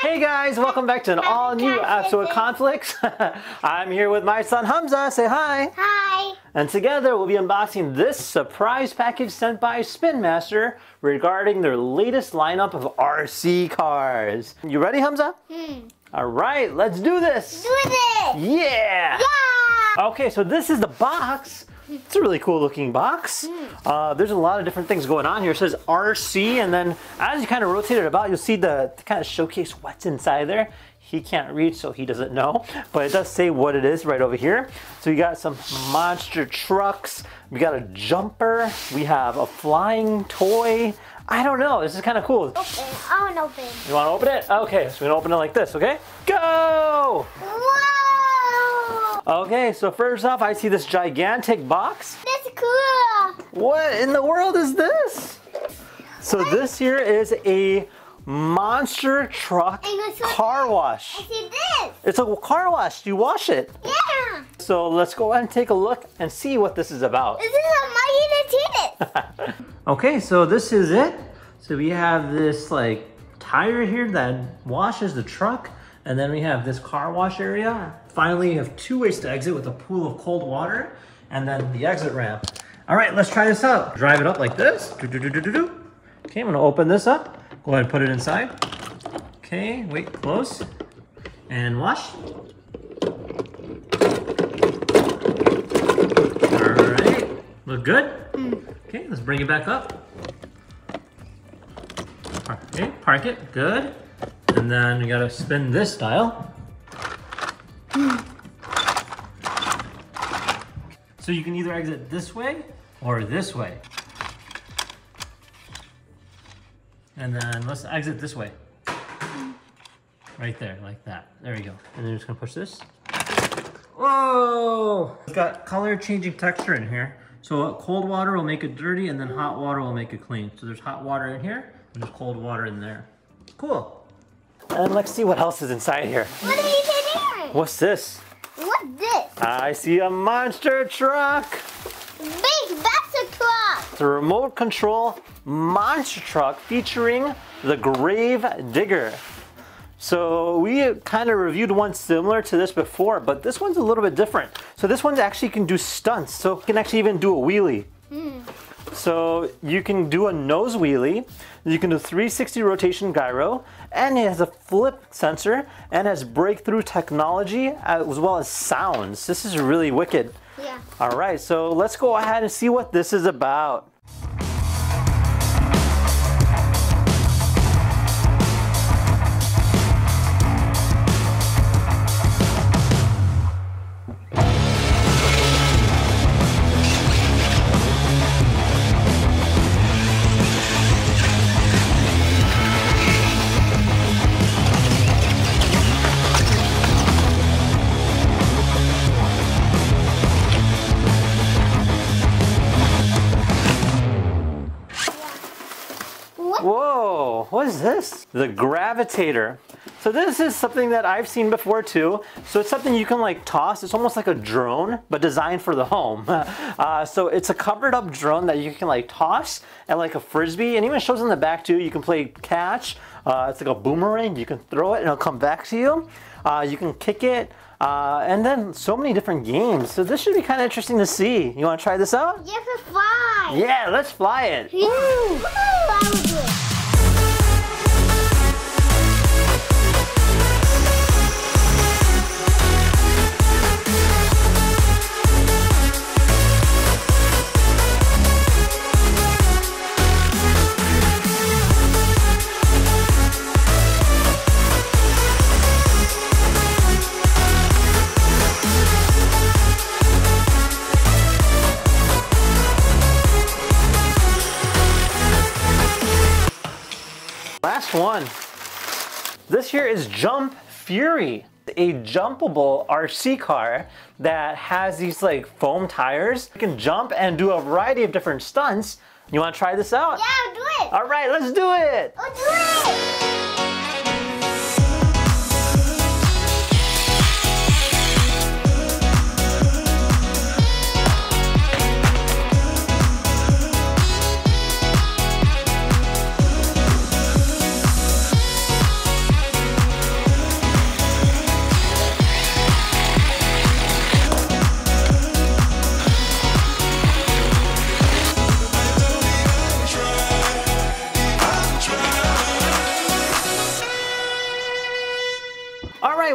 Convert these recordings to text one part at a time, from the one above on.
Hey guys, welcome back to an all-new episode of Conflicts. I'm here with my son Hamza. Say hi. Hi. And together we'll be unboxing this surprise package sent by SpinMaster regarding their latest lineup of RC cars. You ready, Hamza? All right, let's do this. Do this. Yeah. Yeah. Okay, so this is the box. It's a really cool looking box. There's a lot of different things going on here. It says RC, and then as you kind of rotate it about, you'll see the kind of showcase what's inside there. He can't read, so he doesn't know, but it does say what it is right over here. So you got some monster trucks. We got a jumper. We have a flying toy. I don't know. This is kind of cool. Open. I want to open. You want to open it? Okay, so we're gonna open it like this. Okay, go! Whoa! Okay, so first off, I see this gigantic box. That's cool. What in the world is this? So this here is a monster truck car wash. I see this. It's a car wash. You wash it. Yeah. So let's go ahead and take a look and see what this is about. This is a mighty tennis. Okay, so this is it. So we have this like tire here that washes the truck. And then we have this car wash area. Finally, you have two ways to exit with a pool of cold water and then the exit ramp. All right, let's try this out. Drive it up like this. Okay, I'm gonna open this up. Go ahead and put it inside. Okay, wait, close. And wash. All right, look good? Okay, let's bring it back up. Okay, park it, good. And then you gotta spin this style. So you can either exit this way or this way. And then let's exit this way. Right there, like that. There you go. And then you're just gonna push this. Whoa! It's got color changing texture in here. So cold water will make it dirty and then hot water will make it clean. So there's hot water in here and there's cold water in there. Cool. And let's see what else is inside here. What are you doing? What's this? What's this? I see a monster truck. Big monster truck. It's a remote control monster truck featuring the Gravitor. So we kind of reviewed one similar to this before, but this one's a little bit different. So this one actually can do stunts. So it can actually even do a wheelie. So you can do a nose wheelie, you can do 360 rotation gyro, and it has a flip sensor and has breakthrough technology as well as sounds. This is really wicked. Yeah. All right, so let's go ahead and see what this is about. Whoa, what is this? The Gravitor. So this is something that I've seen before too. So it's something you can like toss. It's almost like a drone, but designed for the home. So it's a covered up drone that you can like toss and like a frisbee, and even shows in the back too. You can play catch. It's like a boomerang. You can throw it and it'll come back to you. You can kick it. And then so many different games. So this should be kind of interesting to see. You want to try this out? Yes, let's fly. Yeah, let's fly it. Woo! Last one. This here is Jump Fury, a jumpable RC car that has these like foam tires. You can jump and do a variety of different stunts. You want to try this out? Yeah, do it. All right, let's do it. Oh, do it.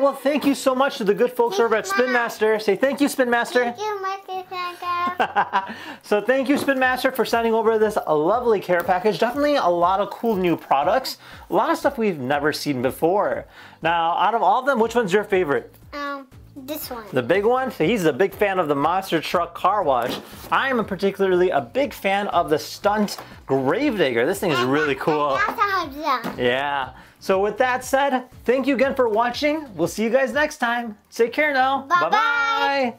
right, well, thank you so much to the good folks over at SpinMaster. Say thank you, SpinMaster. Thank you, Mr. Santa. So thank you, SpinMaster, for sending over this lovely care package. Definitely a lot of cool new products. A lot of stuff we've never seen before. Now, out of all of them, which one's your favorite? This one. The big one? So he's a big fan of the monster truck car wash. I am particularly a big fan of the stunt Gravedigger. This thing is really cool. Yeah. So with that said, thank you again for watching. We'll see you guys next time. Take care now. Bye-bye. Bye-bye.